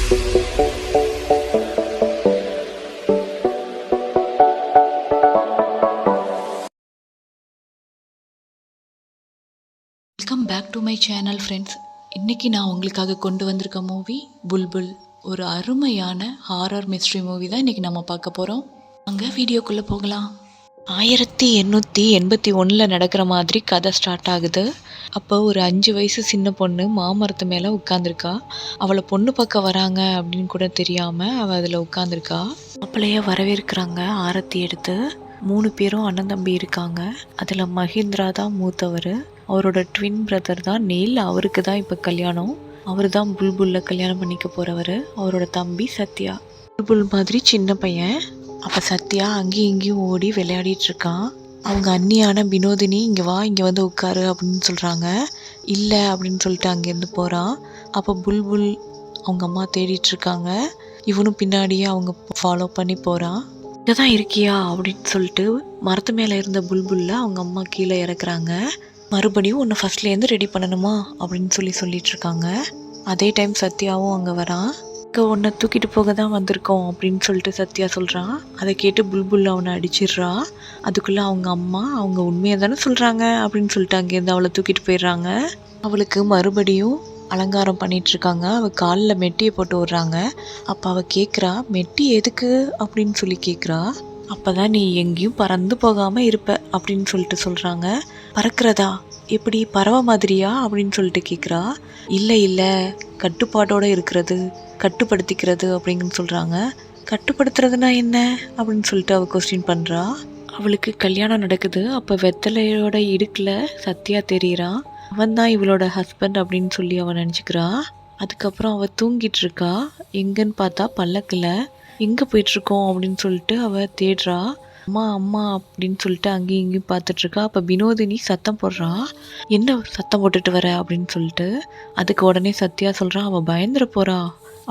Welcome back to my channel friends. இன்றைக்கி நான் உங்களுக்காக கொண்டு வந்திருக்க மூவி புல்புல். ஒரு அருமையான ஹாரர் மிஸ்ட்ரி மூவி தான் இன்றைக்கி நம்ம பார்க்க போகிறோம். அங்கே வீடியோக்குள்ளே போகலாம். 1881 நடக்கிற மாதிரி கதை ஸ்டார்ட் ஆகுது. அப்போ ஒரு 5 வயசு சின்ன பொண்ணு மாமரத்து மேலே உட்காந்துருக்கா. அவளை பொண்ணு பார்க்க வராங்க அப்படின்னு கூட தெரியாமல் அவள் அதில் உட்காந்துருக்கா. அப்பளையே வரவேற்கிறாங்க ஆரத்தி எடுத்து. 3 பேரும் அண்ணன் தம்பி இருக்காங்க. அதில் மஹிந்திரா தான் மூத்தவர். அவரோட ட்வின் பிரதர் தான் நீல். அவருக்கு தான் இப்போ கல்யாணம். அவர் தான் புல்புல்ல கல்யாணம் பண்ணிக்க போகிறவர். அவரோட தம்பி சத்யா. புல்புல் மாதிரி சின்ன பையன். அப்போ சத்யா அங்கேயும் இங்கேயும் ஓடி விளையாடிட்டு இருக்கான். அவங்க அண்ணியான வினோதினி இங்கே வா, இங்கே வந்து உட்காரு அப்படின்னு சொல்கிறாங்க. இல்லை அப்படின்னு சொல்லிட்டு அங்கேருந்து போகிறான். அப்போ புல்புல் அவங்க அம்மா தேடிட்டு இருக்காங்க. இவனும் பின்னாடியே அவங்க ஃபாலோ பண்ணி போகிறான். இங்கே தான் இருக்கியா அப்படின்னு சொல்லிட்டு மரத்து மேலே இருந்த புல்புல்ல அவங்க அம்மா கீழே இறக்குறாங்க. மறுபடியும் ஒன்று ஃபஸ்ட்லேருந்து ரெடி பண்ணணுமா அப்படின்னு சொல்லிட்டு இருக்காங்க. அதே டைம் சத்யாவும் அங்கே வரான். இங்கே ஒன்றை தூக்கிட்டு போக தான் வந்திருக்கோம் அப்படின்னு சொல்லிட்டு சத்யா சொல்கிறான். அதை கேட்டு புல்புல் அவனை அடிச்சிடுறா. அதுக்குள்ளே அவங்க அம்மா அவங்க உண்மையை தானே சொல்கிறாங்க அப்படின்னு சொல்லிட்டு அங்கேருந்து அவளை தூக்கிட்டு போயிடுறாங்க. அவளுக்கு மறுபடியும் அலங்காரம் பண்ணிகிட்ருக்காங்க. அவள் காலில் மெட்டியை போட்டு விடுறாங்க. அப்போ அவள் கேட்குறா, மெட்டி எதுக்கு அப்படின்னு சொல்லி கேட்குறா. அப்போ தான் நீ எங்கேயும் பறந்து போகாமல் இருப்ப அப்படின்னு சொல்லிட்டு சொல்கிறாங்க. பறக்கிறதா? எப்படி, பறவை மாதிரியா அப்படின்னு சொல்லிட்டு கேட்குறா. இல்லை கட்டுப்பாட்டோடு இருக்கிறது, கட்டுப்படுத்திக்கிறது அப்படின்னு சொல்கிறாங்க. கட்டுப்படுத்துறதுனா என்ன அப்படின்னு சொல்லிட்டு அவள் கொஸ்டின் பண்ணுறா. அவளுக்கு கல்யாணம் நடக்குது. அப்போ வெத்தலையோட இடுக்கில் சத்யா தெரிகிறான். அவன் தான் இவளோட ஹஸ்பண்ட் அப்படின்னு சொல்லி அவன் நினச்சிக்கிறா. அதுக்கப்புறம் அவள் தூங்கிட்டு இருக்கா. எங்கன்னு பார்த்தா பல்லக்கில். எங்கே போயிட்டுருக்கோம் அப்படின்னு சொல்லிட்டு அவள் தேடுறா. அம்மா அம்மா அப்படின்னு சொல்லிட்டு அங்கேயும் இங்கேயும் பார்த்துட்ருக்கா. அப்போ வினோதினி சத்தம் போடுறா. என்ன சத்தம் போட்டுட்டு வர அப்படின்னு சொல்லிட்டு. அதுக்கு உடனே சத்யா சொல்கிறான், அவள் பயந்துட போகிறா,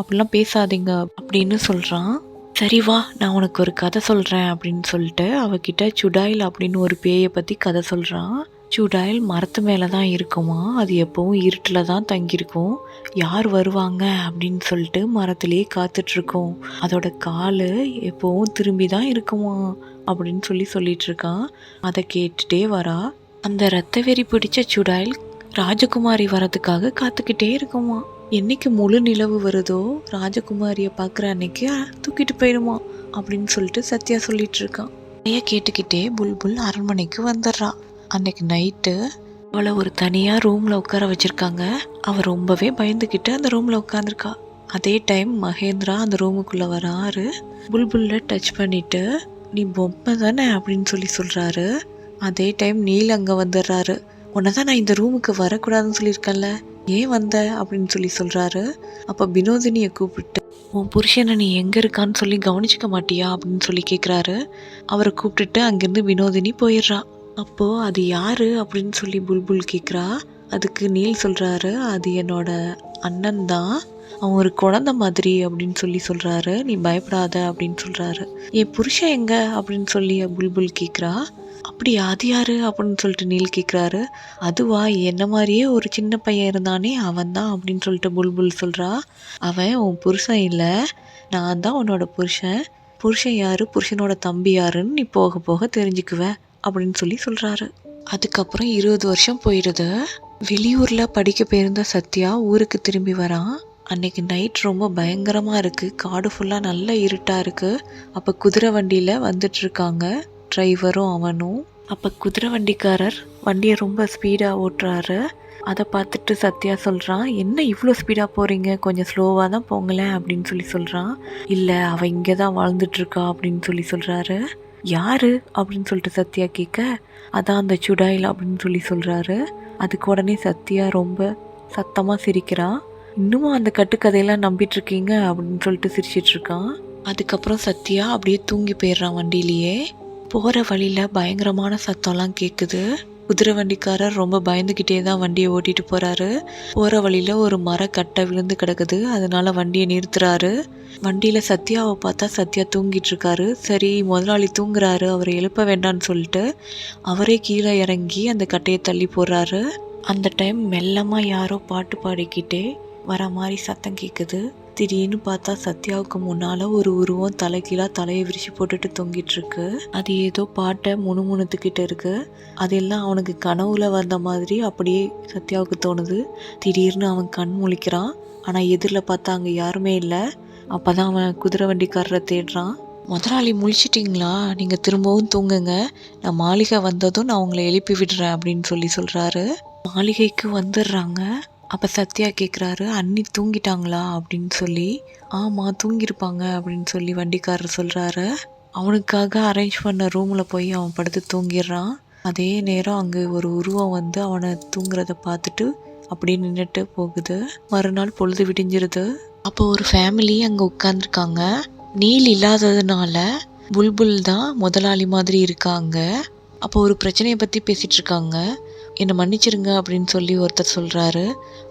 அப்படிலாம் பேசாதீங்க அப்படின்னு சொல்கிறான். சரி வா, நான் உனக்கு ஒரு கதை சொல்கிறேன் அப்படின்னு சொல்லிட்டு அவகிட்ட சுடாயில் அப்படின்னு ஒரு பேயை பற்றி கதை சொல்கிறான். சுடாயில் மரத்து மேலே தான் இருக்குமா. அது எப்போவும் இருட்டில் தான் தங்கியிருக்கும். யார் வருவாங்க அப்படின்னு சொல்லிட்டு மரத்துலேயே காத்துட்ருக்கோம். அதோட கால் எப்போவும் திரும்பி தான் இருக்குமா அப்படின்னு சொல்லிட்டு இருக்கான். அதை கேட்டுட்டே வரா. அந்த ரத்த வெறி பிடிச்ச சுடாயில் ராஜகுமாரி வரதுக்காக காத்துக்கிட்டே இருக்குமா. என்னைக்கு முழு நிலவு வருதோ ராஜகுமாரியை பார்க்குற அன்னைக்கு தூக்கிட்டு போயிடுமா அப்படின்னு சொல்லிட்டு சத்யா சொல்லிட்டு இருக்கான். நிறைய கேட்டுக்கிட்டே புல்புல் அரண்மனைக்கு வந்துடுறா. அன்னைக்கு நைட்டு அவளை ஒரு தனியாக ரூமில் உட்கார வச்சுருக்காங்க. அவள் ரொம்பவே பயந்துக்கிட்டு அந்த ரூமில் உட்காந்துருக்கா. அதே டைம் மகேந்திரா அந்த ரூமுக்குள்ளே வராரு. புல்புல்ல டச் பண்ணிவிட்டு நீ பொம்மை தானே அப்படின்னு சொல்கிறாரு. அதே டைம் நீல் அங்கே வந்துடுறாரு. உன்னை தான் நான் இந்த ரூமுக்கு வரக்கூடாதுன்னு சொல்லியிருக்கேன்ல, ஏன் வந்த அப்படின்னு சொல்கிறாரு. அப்போ வினோதினியை கூப்பிட்டு உன் புருஷனை நீ எங்கே இருக்கான்னு சொல்லி கவனிச்சிக்க மாட்டியா அப்படின்னு கேட்குறாரு. அவரை கூப்பிட்டுட்டு அங்கேருந்து வினோதினி போயிடுறா. அப்போது அது யார் அப்படின்னு புல்புல் கேட்குறா. அதுக்கு நீல் சொல்கிறாரு, அது என்னோட அண்ணன் தான், அவன் ஒரு குழந்தை மாதிரி அப்படின்னு சொல்கிறாரு. நீ பயப்படாத அப்படின்னு சொல்கிறாரு. என் புருஷன் எங்க அப்படின்னு புல்புல் கேட்குறா. அப்படியா, அது யார் அப்படின்னு சொல்லிட்டு நீல் கேட்குறாரு. அதுவா, என்ன மாதிரியே ஒரு சின்ன பையன் இருந்தானே அவன் தான் அப்படின்னு புல்புல் சொல்கிறா. அவன் உன் புருஷன் இல்லை, நான் தான் உன்னோட புருஷன். புருஷன் யார், புருஷனோட தம்பி யாருன்னு நீ போக போக தெரிஞ்சுக்குவேன் அப்படின்னு சொல்கிறாரு. அதுக்கப்புறம் 20 வருஷம் போயிடுது. வெளியூரில் படிக்க போயிருந்த சத்யா ஊருக்கு திரும்பி வரான். அன்னைக்கு நைட் ரொம்ப பயங்கரமாக இருக்குது. காடு ஃபுல்லாக நல்ல இருட்டாக இருக்குது. அப்போ குதிரை வண்டியில் வந்துட்டுருக்காங்க டிரைவரும் அவனும். அப்போ குதிரை வண்டிக்காரர் வண்டியை ரொம்ப ஸ்பீடாக ஓட்டுறாரு. அதை பார்த்துட்டு சத்யா சொல்கிறான், என்ன இவ்வளோ ஸ்பீடாக போகிறீங்க, கொஞ்சம் ஸ்லோவாக தான் போங்களேன் அப்படின்னு சொல்கிறான். இல்லை, அவள் இங்கே தான் வாழ்ந்துட்டுருக்கா அப்படின்னு சொல்கிறாரு. யார் அப்படின்னு சத்யா கேட்க, அதான் அந்த சுடாயில் அப்படின்னு சொல்கிறாரு. அதுக்கு உடனே சத்யா ரொம்ப சத்தமாக சிரிக்கிறான். இன்னமும் அந்த கட்டுக்கதையெல்லாம் நம்பிட்டுருக்கீங்க அப்படின்னு சிரிச்சிட்ருக்கான். அதுக்கப்புறம் சத்யா அப்படியே தூங்கி போயிடுறான் வண்டியிலேயே. போகிற வழியில் பயங்கரமான சத்தம்லாம் கேட்குது. குதிரை வண்டிக்காரர் ரொம்ப பயந்துக்கிட்டே தான் வண்டியை ஓட்டிகிட்டு போகிறாரு. போகிற வழியில் ஒரு மரக்கட்டை விழுந்து கிடக்குது. அதனால் வண்டியை நிறுத்துறாரு. வண்டியில் சத்யாவை பார்த்தா சத்யா தூங்கிட்டு இருக்காரு. சரி, முதலாளி தூங்குறாரு, அவரை எழுப்ப வேண்டான்னு சொல்லிட்டு அவரே கீழே இறங்கி அந்த கட்டையை தள்ளி போடுறாரு. அந்த டைம் மெல்லமாக யாரோ பாட்டு பாடிக்கிட்டே வர மாதிரி சத்தம் கேட்குது. திடீர்னு பார்த்தா சத்யாவுக்கு முன்னால் ஒரு உருவம் தலைகீழாக தலையை விரிச்சு போட்டுட்டு தொங்கிட்டு இருக்கு. அது ஏதோ பாட்டை முணுமுணுத்துக்கிட்டு இருக்கு. அதெல்லாம் அவனுக்கு கனவுல வந்த மாதிரி அப்படியே சத்யாவுக்கு தோணுது. திடீர்னு அவன் கண் முழிக்கிறான். ஆனால் எதிரில் பார்த்தா அங்கே யாருமே இல்லை. அப்போ தான் அவன் குதிரை வண்டிக்காரரை தேடுறான். முதலாளி முழிச்சிட்டிங்களா, நீங்கள் திரும்பவும் தூங்குங்க, நான் மாளிகை வந்ததும் நான் உங்களை எழுப்பி விடுறேன் அப்படின்னு சொல்கிறாரு. மாளிகைக்கு வந்துடுறாங்க. அப்போ சத்யா கேட்குறாரு, அண்ணி தூங்கிட்டாங்களா அப்படின்னு சொல்லி. ஆமாம் தூங்கியிருப்பாங்க அப்படின்னு சொல்லி வண்டிக்காரர் சொல்கிறாரு. அவனுக்காக அரேஞ்ச் பண்ண ரூமில் போய் அவன் படுத்து தூங்கிடுறான். அதே நேரம் அங்கே ஒரு உருவம் வந்து அவனை தூங்குறத பார்த்துட்டு அப்படியே நின்றுட்டு போகுது. மறுநாள் பொழுது விடிஞ்சிருது. அப்போ ஒரு ஃபேமிலி அங்கே உட்காந்துருக்காங்க. நீல் இல்லாததுனால புல்புல் தான் முதலாளி மாதிரி இருக்காங்க. அப்போ ஒரு பிரச்சனையை பற்றி பேசிகிட்டு இருக்காங்க. என்னை மன்னிச்சிருங்க அப்படின்னு சொல்லி ஒருத்தர் சொல்கிறாரு.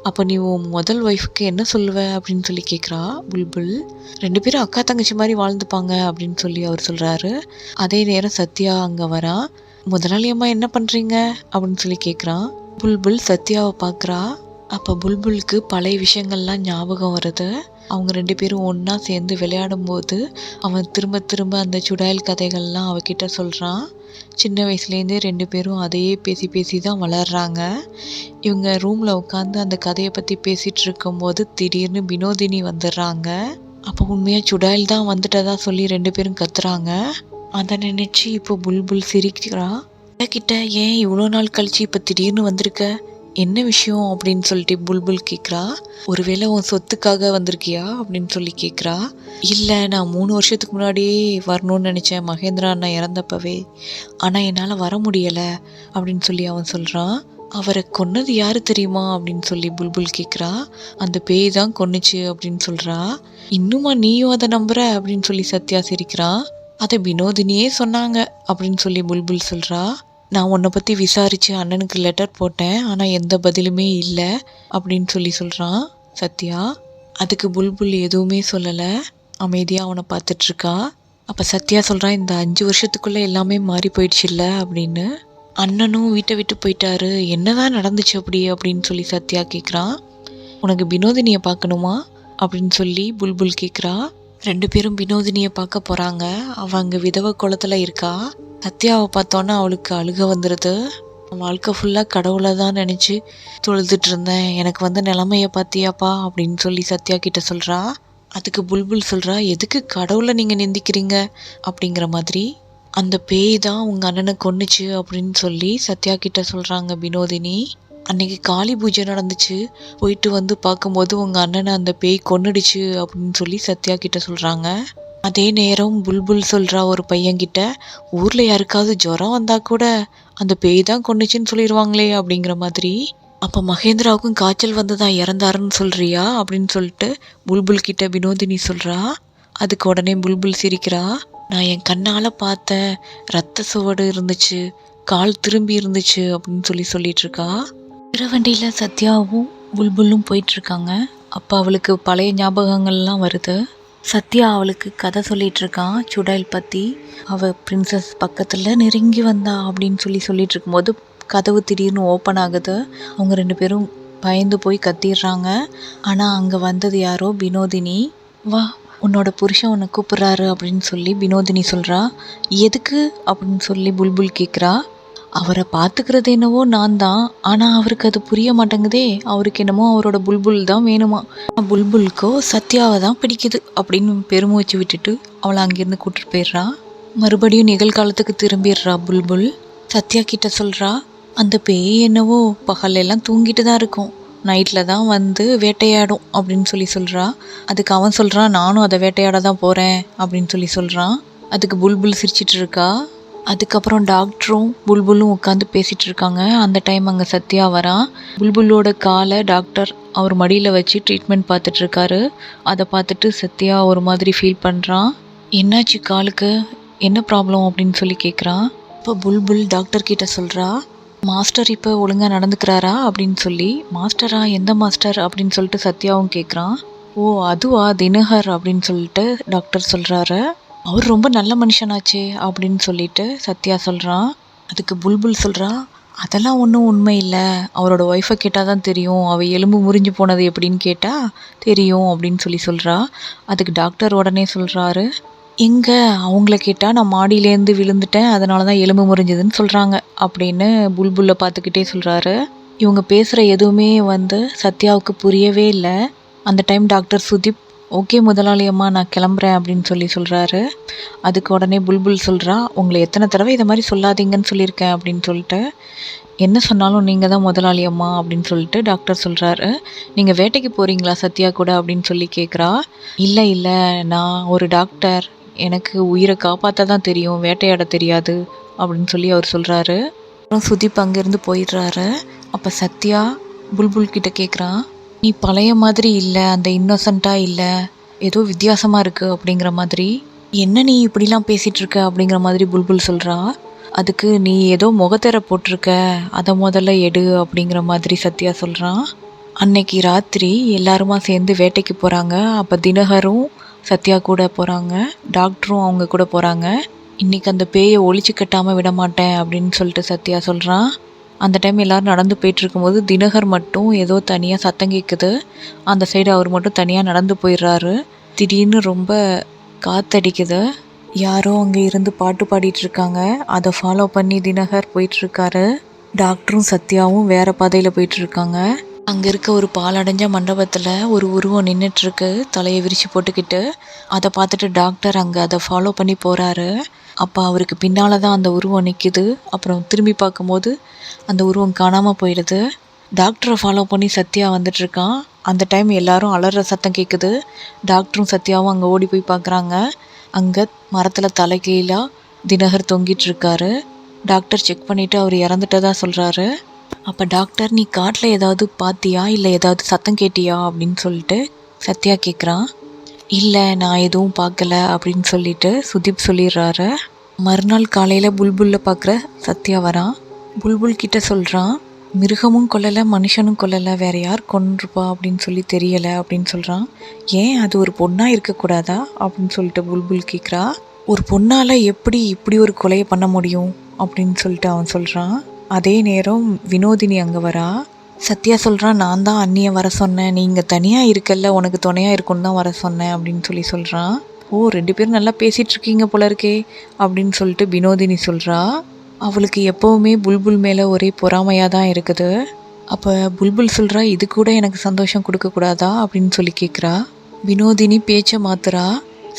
அப்போ நீ உன் முதல் ஒய்ஃபுக்கு என்ன சொல்லுவ அப்படின்னு சொல்லி கேட்குறா புல்புல். 2 பேரும் அக்கா தங்கச்சி மாதிரி வாழ்ந்துப்பாங்க அப்படின்னு சொல்லி அவர் சொல்கிறாரு. அதே நேரம் சத்யா அங்கே வரா. முதலாளி அம்மா என்ன பண்ணுறீங்க அப்படின்னு சொல்லி கேட்குறான். புல்புல் சத்யாவை பார்க்குறா. அப்போ புல்புலுக்கு பழைய விஷயங்கள்லாம் ஞாபகம் வருது. அவங்க 2 பேரும் ஒன்றா சேர்ந்து விளையாடும்போது அவன் திரும்ப திரும்ப அந்த சுடாயில் கதைகள்லாம் அவகிட்ட சொல்கிறான். சின்ன வயசுலேருந்தே 2 பேரும் அதையே பேசி பேசி தான் வளர்கிறாங்க. இவங்க ரூமில் உட்காந்து அந்த கதையை பற்றி பேசிகிட்டு இருக்கும்போது திடீர்னு வினோதினி வந்துடுறாங்க. அப்போ உண்மையாக சுடாயில் தான் வந்துட்டதா சொல்லி 2 பேரும் கத்துறாங்க. அதை நினச்சி இப்போ புல்புல் சிரிக்கிறா. கிட்ட ஏன் இவ்வளோ நாள் கழிச்சு இப்போ திடீர்னு வந்திருக்க, என்ன விஷயம் அப்படின்னு சொல்லிட்டு புல்புல் கேட்குறா. ஒருவேளை உன் சொத்துக்காக வந்திருக்கியா அப்படின்னு சொல்லி கேட்குறா. இல்லை, நான் 3 வருஷத்துக்கு முன்னாடியே வரணும்னு நினச்சேன், மகேந்திரா அண்ணா இறந்தப்பவே. ஆனால் என்னால் வர முடியலை அப்படின்னு சொல்லி அவன் சொல்கிறான். அவரை கொன்னது யாரு தெரியுமா அப்படின்னு சொல்லி புல்புல் கேட்குறா. அந்த பேய் தான் கொன்னுச்சு அப்படின்னு சொல்கிறா. இன்னுமா நீயும் அதை நம்புற அப்படின்னு சொல்லி சத்யா சிரிக்கிறான். அதை வினோதினியே சொன்னாங்க அப்படின்னு சொல்லி புல்புல் சொல்கிறா. நான் உன்னை பற்றி விசாரித்து அண்ணனுக்கு லெட்டர் போட்டேன், ஆனால் எந்த பதிலுமே இல்லை அப்படின்னு சொல்கிறான் சத்யா. அதுக்கு புல்புல் எதுவுமே சொல்லலை, அமைதியாக அவனை பார்த்துட்ருக்கா. அப்போ சத்யா சொல்கிறான், இந்த 5 வருஷத்துக்குள்ளே எல்லாமே மாறி போயிடுச்சுல்ல அப்படின்னு. அண்ணனும் வீட்டை விட்டு போயிட்டாரு, என்னதான் நடந்துச்சு அப்படி அப்படின்னு சொல்லி சத்யா கேட்குறான். உனக்கு வினோதினியை பார்க்கணுமா அப்படின்னு சொல்லி புல்புல் கேட்குறா. 2 பேரும் வினோதினியை பார்க்க போகிறாங்க. அவள் அங்கே விதவை குளத்தில் இருக்கா. சத்யாவை பார்த்தோன்னா அவளுக்கு அழுக வந்துடுது. வாழ்க்கை ஃபுல்லாக கடவுளை தான் நினச்சி தொழுதுட்டு இருந்தேன், எனக்கு வந்த நிலமையை பார்த்தியாப்பா அப்படின்னு சொல்லி சத்யா கிட்ட சொல்கிறா. அதுக்கு புல்புல் சொல்கிறா, எதுக்கு கடவுளை நீங்கள் நிந்திக்கிறீங்க அப்படிங்கிற மாதிரி. அந்த பேய் தான் உங்கள் அண்ணனை கொன்னுச்சு அப்படின்னு சொல்லி சத்யா கிட்ட சொல்கிறாங்க வினோதினி. அன்னைக்கு காளி பூஜை நடந்துச்சு, போயிட்டு வந்து பார்க்கும்போது உங்கள் அண்ணனை அந்த பேய் கொன்னுடுச்சு அப்படின்னு சொல்லி சத்யா கிட்ட சொல்கிறாங்க. அதே நேரம் புல்புல் சொல்கிறா ஒரு பையன்கிட்ட, ஊரில் யாருக்காவது ஜுரம் வந்தால் கூட அந்த பேய் தான் கொன்னுச்சுன்னு சொல்லிடுவாங்களே அப்படிங்கிற மாதிரி. அப்போ மகேந்திராவுக்கும் காய்ச்சல் வந்து தான் இறந்தாருன்னு சொல்கிறியா அப்படின்னு சொல்லிட்டு புல்புல் கிட்ட வினோதினி சொல்கிறா. அதுக்கு உடனே புல்புல் சிரிக்கிறா. நான் என் கண்ணால் பார்த்தேன், ரத்த சுவடு இருந்துச்சு, கால் திரும்பி இருந்துச்சு அப்படின்னு சொல்லிட்டுருக்கா. வண்டியில் சத்யாவும் புல்புல்லும் போயிட்டுருக்காங்க. அப்போ அவளுக்கு பழைய ஞாபகங்கள்லாம் வருது. சத்யா அவளுக்கு கதை சொல்லிகிட்டு இருக்கான் சுடாயில் பற்றி. அவள் பிரின்சஸ் பக்கத்தில் நெருங்கி வந்தா அப்படின்னு சொல்லிட்டு இருக்கும்போது கதவு திடீர்னு ஓப்பன் ஆகுது. அவங்க 2 பேரும் பயந்து போய் கத்திடுறாங்க. ஆனால் அங்கே வந்தது யாரோ வினோதினி. வா, உன்னோட புருஷன் உன்னை கூப்பிட்றாரு அப்படின்னு சொல்லி வினோதினி சொல்கிறா. எதுக்கு அப்படின்னு சொல்லி புல்புல் கேட்குறா. அவரை பார்த்துக்கிறது என்னவோ நான் தான், ஆனால் அவருக்கு அது புரிய மாட்டேங்குதே. அவருக்கு என்னமோ அவரோட புல்புல் தான் வேணுமா. புல்புல்க்கோ சத்யாவை தான் பிடிக்குது அப்படின்னு பெருமூச்சு விட்டுட்டு அவளை அங்கேருந்து கூட்டிட்டு போயிடுறா. மறுபடியும் நிகழ்காலத்துக்கு திரும்பிடுறா புல்புல். சத்யா கிட்ட சொல்கிறா, அந்த பேய் என்னவோ பகலெல்லாம் தூங்கிட்டு தான் இருக்கும், நைட்டில் தான் வந்து வேட்டையாடும் அப்படின்னு சொல்கிறா. அதுக்கு அவன் சொல்கிறான், நானும் அதை வேட்டையாட தான் போகிறேன் அப்படின்னு சொல்கிறான். அதுக்கு புல்புல் சிரிச்சிட்டு இருக்கா. அதுக்கப்புறம் டாக்டரும் புல்புல்லும் உட்காந்து பேசிகிட்டு இருக்காங்க. அந்த டைம் அங்கே சத்யா வரான். புல்புல்லோட காலை டாக்டர் அவர் மடியில் வச்சு ட்ரீட்மெண்ட் பார்த்துட்ருக்காரு. அதை பார்த்துட்டு சத்யா ஒரு மாதிரி ஃபீல் பண்ணுறான். என்னாச்சு காலுக்கு, என்ன ப்ராப்ளம் அப்படின்னு சொல்லி கேட்குறான். இப்போ புல்புல் டாக்டர் கிட்ட சொல்கிறா, மாஸ்டர் இப்போ ஒழுங்காக நடந்துக்கிறாரா அப்படின்னு சொல்லி. மாஸ்டரா, எந்த மாஸ்டர் அப்படின்னு சொல்லிட்டு சத்யாவும் கேட்குறான். ஓ அதுவா, தினகர் அப்படின்னு சொல்லிட்டு டாக்டர் சொல்கிறாரு. அவர் ரொம்ப நல்ல மனுஷனாச்சே அப்படின்னு சொல்லிட்டு சத்யா சொல்கிறான். அதுக்கு புல்புல் சொல்கிறா, அதெல்லாம் ஒன்றும் உண்மை இல்லை, அவரோட ஒய்ஃபை கேட்டால் தான் தெரியும், அவள் எலும்பு முறிஞ்சு போனது எப்படின்னு கேட்டால் தெரியும் அப்படின்னு சொல்கிறா. அதுக்கு டாக்டர் உடனே சொல்கிறாரு, எங்கே அவங்கள கேட்டால் நான் மாடியிலேருந்து விழுந்துட்டேன், அதனால தான் எலும்பு முறிஞ்சதுன்னு சொல்கிறாங்க அப்படின்னு புல்புல்லை பார்த்துக்கிட்டே சொல்கிறாரு. இவங்க பேசுகிற எதுவுமே சத்யாவுக்கு புரியவே இல்லை. அந்த டைம் டாக்டர் சுதீப், ஓகே முதலாளி அம்மா நான் கிளம்புறேன் அப்படின்னு சொல்கிறாரு. அதுக்கு உடனே புல்புல் சொல்கிறா, உங்களை எத்தனை தடவை இதை மாதிரி சொல்லாதீங்கன்னு சொல்லியிருக்கேன் அப்படின்னு சொல்லிட்டு, என்ன சொன்னாலும் நீங்கள் தான் முதலாளி அம்மா அப்படின்னு சொல்லிட்டு டாக்டர் சொல்கிறாரு. நீங்கள் வேட்டைக்கு போகிறீங்களா சத்யா கூட அப்படின்னு சொல்லி கேட்குறா. இல்லை இல்லை, நான் ஒரு டாக்டர், எனக்கு உயிரை காப்பாற்ற தான் தெரியும், வேட்டையாட தெரியாது அப்படின்னு சொல்லி அவர் சொல்கிறாரு. அப்புறம் சுதீப் அங்கேருந்து போயிடுறாரு. அப்போ சத்யா புல்புல் கிட்ட கேட்குறான், நீ பழைய மாதிரி இல்லை, அந்த இன்னோசண்ட்டாக இல்லை, ஏதோ வித்தியாசமாக இருக்குது அப்படிங்கிற மாதிரி. என்ன நீ இப்படிலாம் பேசிகிட்டு இருக்க அப்படிங்கிற மாதிரி புல்புல் சொல்கிறா. அதுக்கு நீ ஏதோ முகத்தெரை போட்டிருக்க, அதை முதல்ல எடு அப்படிங்கிற மாதிரி சத்யா சொல்கிறான். அன்னைக்கு ராத்திரி எல்லாருமா சேர்ந்து வேட்டைக்கு போகிறாங்க. அப்போ தினகரும் சத்யா கூட போகிறாங்க, டாக்டரும் அவங்க கூட போகிறாங்க. இன்றைக்கி அந்த பேயை ஒழிச்சு கட்டாமல் விட மாட்டேன் அப்படின்னு சொல்லிட்டு சத்யா சொல்கிறான். அந்த டைம் எல்லோரும் நடந்து போயிட்டுருக்கும்போது தினகர் மட்டும் ஏதோ தனியாக சத்தம் கேட்குது. அந்த சைடு அவர் மட்டும் தனியாக நடந்து போயிடுறாரு. திடீர்னு ரொம்ப காற்றடிக்குது. யாரோ அங்கே இருந்து பாட்டு பாடிட்டுருக்காங்க. அதை ஃபாலோ பண்ணி தினகர் போயிட்டுருக்காரு. டாக்டரும் சத்யாவும் வேறு பாதையில் போயிட்டுருக்காங்க. அங்கே இருக்க ஒரு பாலடைஞ்ச மண்டபத்தில் ஒரு உருவம் நின்றுட்டுருக்கு, தலையை விரித்து போட்டுக்கிட்டு. அதை பார்த்துட்டு டாக்டர் அங்கே அதை ஃபாலோ பண்ணி போகிறாரு. அப்போ அவருக்கு பின்னால் தான் அந்த உருவம் நிற்கிது. அப்புறம் திரும்பி பார்க்கும்போது அந்த உருவம் காணாமல் போயிடுது. டாக்டரை ஃபாலோ பண்ணி சத்யா வந்துட்டுருக்கான். அந்த டைம் எல்லாரும் அலற சத்தம் கேட்குது. டாக்டரும் சத்யாவும் அங்கே ஓடி போய் பார்க்குறாங்க. அங்கே மரத்தில் தலைகீழாக தினகர் தொங்கிட்டுருக்காரு. டாக்டர் செக் பண்ணிவிட்டு அவர் இறந்துட்டதா சொல்கிறாரு. அப்போ டாக்டர், நீ காட்டில் ஏதாவது பார்த்தியா, இல்லை ஏதாவது சத்தம் கேட்டியா அப்படின்னு சொல்லிட்டு சத்யா கேட்குறான். இல்லை நான் எதுவும் பார்க்கல அப்படின்னு சொல்லிட்டு சுதீப் சொல்லிடுறாரு. மறுநாள் காலையில் புல்புல்லை பார்க்குற சத்யா வரான். புல்புல் கிட்ட சொல்கிறான், மிருகமும் கொல்லலை மனுஷனும் கொல்லலை, வேறு யார் கொன்றுப்பா அப்படின்னு சொல்லி தெரியலை அப்படின்னு சொல்கிறான். ஏன் அது ஒரு பொண்ணாக இருக்கக்கூடாதா அப்படின்னு சொல்லிட்டு புல்புல் கேட்குறா. ஒரு பொண்ணால் எப்படி இப்படி ஒரு கொலையை பண்ண முடியும் அப்படின்னு சொல்லிட்டு அவன் சொல்கிறான். அதே நேரம் வினோதினி அங்கே வரா. சத்யா சொல்கிறான், நான் தான் அண்ணியை வர சொன்னேன், நீங்கள் தனியாக இருக்கல்ல, உனக்கு துணையாக இருக்குன்னு தான் வர சொன்னேன் அப்படின்னு சொல்கிறான். ஓ, 2 பேரும் நல்லா பேசிகிட்ருக்கீங்க போல இருக்கே அப்படின்னு சொல்லிட்டு வினோதினி சொல்கிறா. அவளுக்கு எப்போவுமே புல்புல் மேலே ஒரே பொறாமையாக தான் இருக்குது. அப்போ புல்புல் சொல்கிறா, இது கூட எனக்கு சந்தோஷம் கொடுக்கக்கூடாதா அப்படின்னு சொல்லி கேட்குறா. வினோதினி பேச்சை மாத்துறா.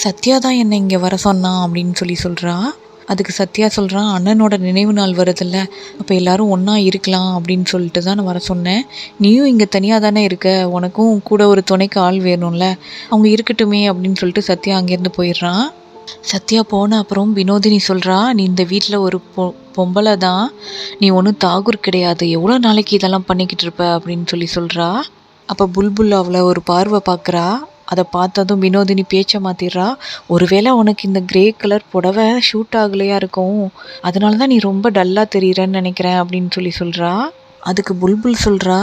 சத்யா தான் என்னை இங்கே வர சொன்னான் அப்படின்னு சொல்கிறா. அதுக்கு சத்யா சொல்கிறான், அண்ணனோட நினைவு நாள் வருதில்ல, அப்போ எல்லோரும் ஒன்றா இருக்கலாம் அப்படின்னு சொல்லிட்டு தான் நான் வர சொன்னேன். நீயும் இங்கே தனியாக தானே இருக்க, உனக்கும் கூட ஒரு துணைக்கு ஆள் வேணும்ல, அவங்க இருக்கட்டுமே அப்படின்னு சொல்லிட்டு சத்யா அங்கேருந்து போயிடுறான். சத்யா போன அப்புறம் வினோதினி சொல்கிறா, நீ இந்த வீட்டில் ஒரு பொம்பளை தான், நீ ஒன்றும் தாகூர் கிடையாது, எவ்வளோ நாளைக்கு இதெல்லாம் பண்ணிக்கிட்டு இருப்ப அப்படின்னு சொல்கிறா. அப்போ புல்புல் அவளை ஒரு பார்வை பார்க்குறா. அதை பார்த்ததும் வினோதினி பேச்சை மாற்றிடுறா. ஒருவேளை உனக்கு இந்த கிரே கலர் புடவை ஷூட் ஆகலையா இருக்கும், அதனால தான் நீ ரொம்ப டல்லாக தெரியுறன்னு நினைக்கிறேன் அப்படின்னு சொல்கிறா. அதுக்கு புல்புல் சொல்கிறா,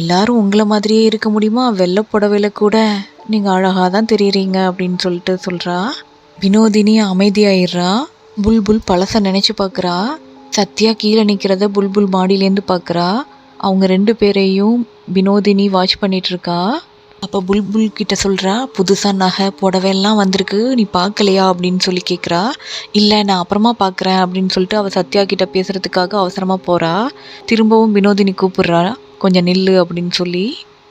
எல்லாரும் உங்களை மாதிரியே இருக்க முடியுமா, வெள்ளை புடவையில் கூட நீங்கள் அழகாக தான் தெரியுறீங்க அப்படின்னு சொல்கிறா. வினோதினி அமைதியாயிடுறா. புல்புல் பழசை நினச்சி பார்க்குறா. சத்யா கீழே நிற்கிறத புல்புல் மாடியிலேருந்து பார்க்குறா. அவங்க 2 பேரையும் வினோதினி வாட்ச் பண்ணிகிட்ருக்கா. அப்போ புல்புல் கிட்ட சொல்கிறா, புதுசாக நகை புடவையெல்லாம் வந்திருக்கு, நீ பார்க்கலையா அப்படின்னு சொல்லி கேட்குறா. இல்லை நான் அப்புறமா பார்க்குறேன் அப்படின்னு சொல்லிட்டு அவள் சத்யா கிட்ட பேசுகிறதுக்காக அவசரமாக போகிறா. திரும்பவும் வினோதினி கூப்பிட்றா, கொஞ்சம் நில்லு அப்படின்னு சொல்லி.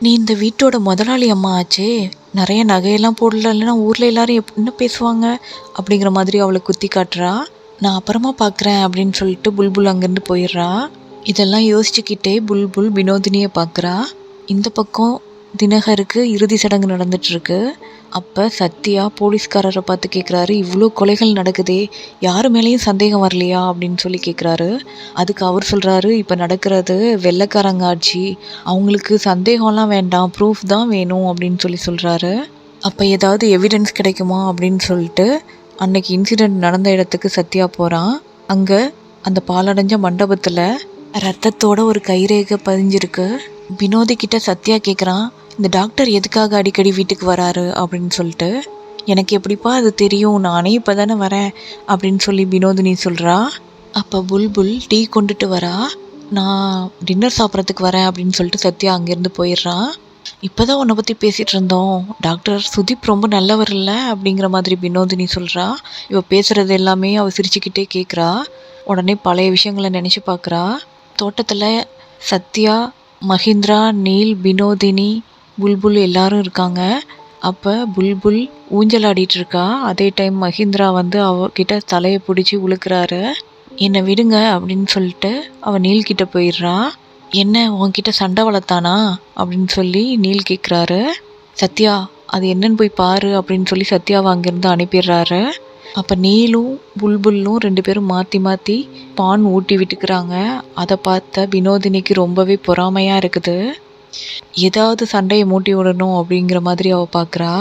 நீ இந்த வீட்டோட முதலாளி அம்மா ஆச்சே, நிறைய நகையெல்லாம் போடலன்னா ஊரில் எல்லாரும் என்ன பேசுவாங்க அப்படிங்கிற மாதிரி அவளை குத்தி காட்டுறா. நான் அப்புறமா பார்க்குறேன் அப்படின்னு சொல்லிட்டு புல்புல் அங்கேருந்து போயிடுறா. இதெல்லாம் யோசிச்சுக்கிட்டே புல்புல் வினோதினியை பார்க்குறா. இந்த பக்கம் தினகருக்கு இறுதி சடங்கு நடந்துட்டுருக்கு. அப்போ சத்யா போலீஸ்காரரை பார்த்து கேட்குறாரு, இவ்வளோ கொலைகள் நடக்குதே, யார் மேலேயும் சந்தேகம் வரலையா அப்படின்னு சொல்லி கேட்குறாரு. அதுக்கு அவர் சொல்கிறாரு, இப்போ நடக்கிறது வெள்ளைக்காரங்க ஆட்சி, அவங்களுக்கு சந்தேகம்லாம் வேண்டாம், ப்ரூஃப் தான் வேணும் அப்படின்னு சொல்கிறாரு. அப்போ ஏதாவது எவிடன்ஸ் கிடைக்குமா அப்படின்னு சொல்லிட்டு அன்னைக்கு இன்சிடெண்ட் நடந்த இடத்துக்கு சத்யா போகிறான். அங்கே அந்த பாலடைஞ்ச மண்டபத்தில் ரத்தத்தோட ஒரு கைரேகை பதிஞ்சிருக்கு. வினோதி கிட்ட சத்யா கேட்குறான், இந்த டாக்டர் எதுக்காக அடிக்கடி வீட்டுக்கு வராரு அப்படின்னு சொல்லிட்டு. எனக்கு எப்படிப்பா அது தெரியும், நானே இப்போ தானே வரேன் அப்படின்னு சொல்லி வினோதினி சொல்கிறா. அப்போ புல்புல் டீ கொண்டுட்டு வரா. நான் டின்னர் சாப்பிட்றதுக்கு வரேன் அப்படின்னு சொல்லிட்டு சத்யா அங்கேருந்து போயிடுறான். இப்போ தான் உன்னை பற்றி பேசிகிட்டு இருந்தோம், டாக்டர் சுதீப் ரொம்ப நல்லவர் இல்லை அப்படிங்கிற மாதிரி வினோதினி சொல்கிறா. இவ பேசுகிறது எல்லாமே அவள் சிரிச்சுக்கிட்டே கேட்குறா. உடனே பழைய விஷயங்களை நினச்சி பார்க்குறா. தோட்டத்தில் சத்யா, மஹிந்திரா, நீல், வினோதினி, புல்புல் எல்லாரும் இருக்காங்க. அப்போ புல்புல் ஊஞ்சல் ஆடிட்டு இருக்கா. அதே டைம் மஹிந்திரா வந்து அவகிட்ட தலையை பிடிச்சி உழுக்கிறாரு. என்னை விடுங்க அப்படின்னு சொல்லிட்டு அவள் நீல்கிட்ட போயிடுறா. என்ன உன்கிட்ட சண்டை வளர்த்தானா அப்படின்னு சொல்லி நீல் கேட்குறாரு. சத்யா அது என்னன்னு போய் பாரு அப்படின்னு சொல்லி சத்யாவை அங்கேருந்து அனுப்பிடுறாரு. அப்போ நீலும் புல்புல்லும் 2 பேரும் மாற்றி மாற்றி பான் ஊட்டி விட்டுக்கிறாங்க. அதை பார்த்த வினோதினிக்கு ரொம்பவே பொறாமையாக இருக்குது. ஏதாவது சண்டையை மூட்டி விடணும் அப்படிங்கிற மாதிரி அவள் பார்க்குறா.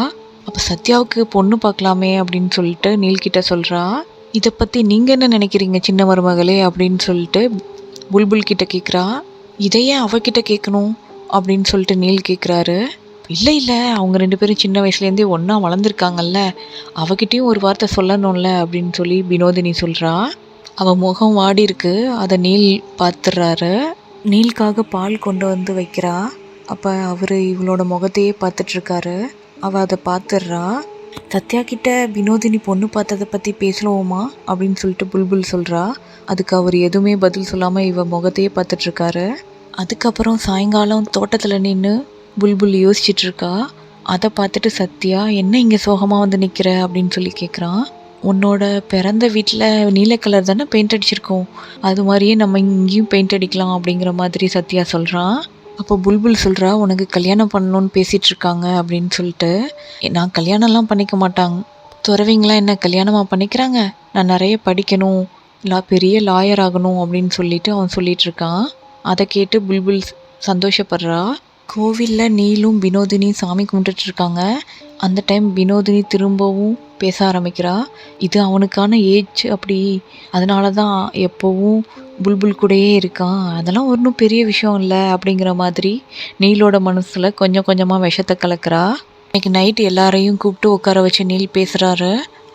அப்போ சத்யாவுக்கு பொண்ணு பார்க்கலாமே அப்படின்னு சொல்லிட்டு நீல்கிட்ட சொல்கிறா. இதை பற்றி நீங்கள் என்ன நினைக்கிறீங்க சின்ன மருமகளே அப்படின்னு சொல்லிட்டு புல்புல் கிட்ட கேட்குறா. இதையே அவகிட்ட கேட்கணும் அப்படின்னு சொல்லிட்டு நீல் கேட்குறாரு. இல்லை இல்லை, அவங்க 2 பேரும் சின்ன வயசுலேருந்தே ஒன்றா வளர்ந்துருக்காங்கல்ல, அவகிட்டையும் ஒரு வார்த்தை சொல்லணும்ல அப்படின்னு சொல்லி வினோதினி சொல்கிறா. அவள் முகம் வாடி இருக்கு, அதை நீல் பார்த்துடுறாரு. நீலுக்காக பால் கொண்டு வந்து வைக்கிறா. அப்போ அவர் இவளோட முகத்தையே பார்த்துட்ருக்காரு. அவள் அதை பார்த்துடுறா. சத்யா கிட்ட வினோதினி பொண்ணு பார்த்ததை பற்றி பேசலாமா அப்படின்னு சொல்லிட்டு புல்புல் சொல்கிறா. அதுக்கு அவர் எதுவுமே பதில் சொல்லாமல் இவ முகத்தையே பார்த்துட்ருக்காரு. அதுக்கப்புறம் சாயங்காலம் தோட்டத்தில் நின்று புல்புல் யோசிச்சிட்ருக்கா. அதை பார்த்துட்டு சத்யா என்ன இங்கே சோகமாக வந்து நிற்கிற அப்படின்னு சொல்லி கேட்குறான். உன்னோட பிறந்த வீட்டில் நீல கலர் தானே பெயிண்ட் அடிச்சிருக்கோம், அது மாதிரியே நம்ம இங்கேயும் பெயிண்ட் அடிக்கலாம் அப்படிங்கிற மாதிரி சத்யா சொல்கிறான். அப்போ புல்புல் சொல்கிறா, உனக்கு கல்யாணம் பண்ணணுன்னு பேசிகிட்டு இருக்காங்க அப்படின்னு சொல்லிட்டு. நான் கல்யாணம்லாம் பண்ணிக்க மாட்டாங்க, துறவிங்களாம் என்ன கல்யாணமாக பண்ணிக்கிறாங்க, நான் நிறைய படிக்கணும், பெரிய லாயர் ஆகணும் அப்படின்னு சொல்லிட்டு அவன் சொல்லிகிட்ருக்கான். அதை கேட்டு புல்புல் சந்தோஷப்படுறா. கோவிலில் நீலும் வினோதினியும் சாமி கும்பிட்டுட்ருக்காங்க. அந்த டைம் வினோதினி திரும்பவும் பேச ஆரம்பிக்கிறா. இது அவனுக்கான ஏஜ் அப்படி, அதனால தான் எப்போவும் புல்புல் கூடயே இருக்கான், அதெல்லாம் ஒன்றும் பெரிய விஷயம் இல்லை அப்படிங்கிற மாதிரி நீலோட மனசில் கொஞ்சம் கொஞ்சமாக விஷத்தை கலக்கிறா. இன்னைக்கு நைட்டு எல்லாரையும் கூப்பிட்டு உட்கார வச்சு நீல் பேசுகிறாரு.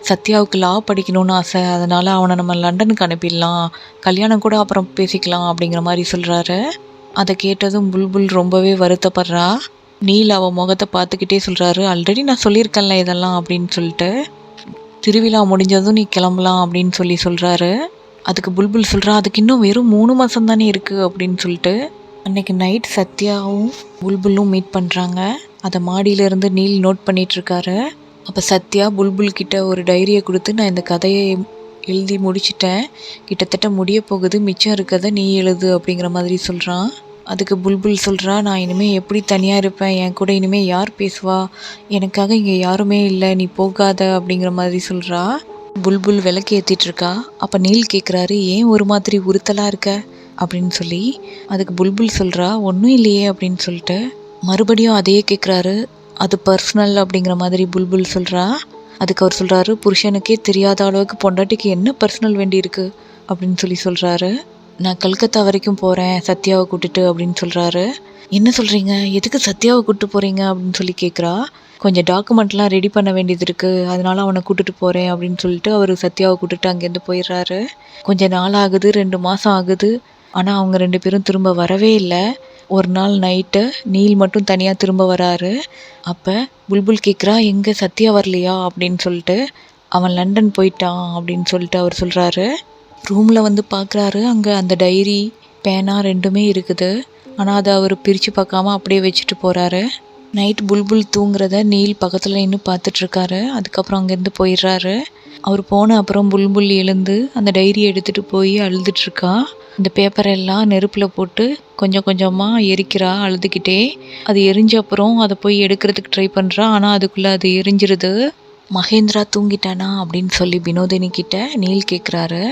சத்யாவுக்கு லா படிக்கணும்னு ஆசை, அதனால் அவனை நம்ம லண்டனுக்கு அனுப்பிடலாம், கல்யாணம் கூட அப்புறம் பேசிக்கலாம் அப்படிங்கிற மாதிரி சொல்கிறாரு. அதை கேட்டதும் புல்புல் ரொம்பவே வருத்தப்படுறா. நீல் அவள் முகத்தை பார்த்துக்கிட்டே சொல்கிறாரு, ஆல்ரெடி நான் சொல்லியிருக்கேன்ல இதெல்லாம் அப்படின்னு சொல்லிட்டு, திருவிழா முடிஞ்சதும் நீ கிளம்பலாம் அப்படின்னு சொல்கிறாரு. அதுக்கு புல்புல் சொல்கிறா, அதுக்கு இன்னும் வெறும் 3 மாதம் தானே இருக்குது அப்படின்னு சொல்லிட்டு. அன்றைக்கி நைட் சத்யாவும் புல்புல்லும் மீட் பண்ணுறாங்க. அதை மாடியிலேருந்து நீல் நோட் பண்ணிகிட்ருக்காரு. அப்போ சத்யா புல்புல் கிட்ட ஒரு டைரியை கொடுத்து, நான் இந்த கதையை எழுதி முடிச்சிட்டேன், கிட்டத்தட்ட முடிய போகுது, மிச்சம் இருக்கிறத நீ எழுது அப்படிங்கிற மாதிரி சொல்கிறான். அதுக்கு புல்புல் சொல்கிறா, நான் இனிமேல் எப்படி தனியாக இருப்பேன், என் கூட இனிமேல் யார் பேசுவா, எனக்காக இங்கே யாருமே இல்லை, நீ போகாத அப்படிங்கிற மாதிரி சொல்கிறா. புல்புல் விளக்கு ஏற்றிட்டுருக்கா. அப்போ நீல் கேட்குறாரு, ஏன் ஒரு மாதிரி உறுத்தலாக இருக்க அப்படின்னு சொல்லி. அதுக்கு புல்புல் சொல்கிறா, ஒன்றும் இல்லையே அப்படின்னு சொல்லிட்டு. மறுபடியும் அதையே கேட்குறாரு. அது பர்சனல் அப்படிங்கிற மாதிரி புல்புல் சொல்கிறா. அதுக்கு அவர் சொல்கிறாரு, புருஷனுக்கே தெரியாத அளவுக்கு பொண்டாட்டிக்கு என்ன பர்சனல் வேண்டி இருக்குது அப்படின்னு சொல்கிறாரு. நான் கல்கத்தா வரைக்கும் போகிறேன் சத்யாவை கூட்டிட்டு அப்படின்னு சொல்கிறாரு. என்ன சொல்கிறீங்க, எதுக்கு சத்யாவை கூப்பிட்டு போகிறீங்க அப்படின்னு சொல்லி கேட்குறா. கொஞ்சம் டாக்குமெண்ட்லாம் ரெடி பண்ண வேண்டியது இருக்குது, அதனால் அவனை கூட்டிட்டு போகிறேன் அப்படின்னு சொல்லிட்டு அவர் சத்யாவை கூட்டிட்டு அங்கேருந்து போயிடுறாரு. கொஞ்சம் நாள் ஆகுது, 2 மாதம் ஆகுது, ஆனால் அவங்க 2 பேரும் திரும்ப வரவே இல்லை. ஒரு நாள் நைட்டு நீல் மட்டும் தனியாக திரும்ப வராரு. அப்போ புல்புல் கேட்குறா, எங்கே சத்யா வரலையா அப்படின்னு சொல்லிட்டு. அவன் லண்டன் போயிட்டான் அப்படின்னு சொல்லிட்டு அவர் சொல்கிறாரு. ரூமில் வந்து பார்க்குறாரு, அங்கே அந்த டைரி பேனா 2மே இருக்குது. ஆனால் அதை அவர் பிரித்து பார்க்காம அப்படியே வச்சுட்டு போகிறாரு. நைட் புல்புல் தூங்குறத நீல் பக்கத்தில் நின்று பார்த்துட்ருக்காரு. அதுக்கப்புறம் அங்கேருந்து போயிடுறாரு. அவர் போன அப்புறம் புல்புல் எழுந்து அந்த டைரியை எடுத்துகிட்டு போய் அழுதுட்ருக்கா. இந்த பேப்பரெல்லாம் நெருப்பில் போட்டு கொஞ்சம் கொஞ்சமாக எரிக்கிறா அழுதுகிட்டே. அது எரிஞ்ச அப்புறம் அதை போய் எடுக்கிறதுக்கு ட்ரை பண்ணுறா. ஆனால் அதுக்குள்ளே அது எரிஞ்சிருது. மகேந்திரா தூங்கிட்டானா அப்படின்னு சொல்லி வினோதினி கிட்ட நீல் கேட்குறாரு.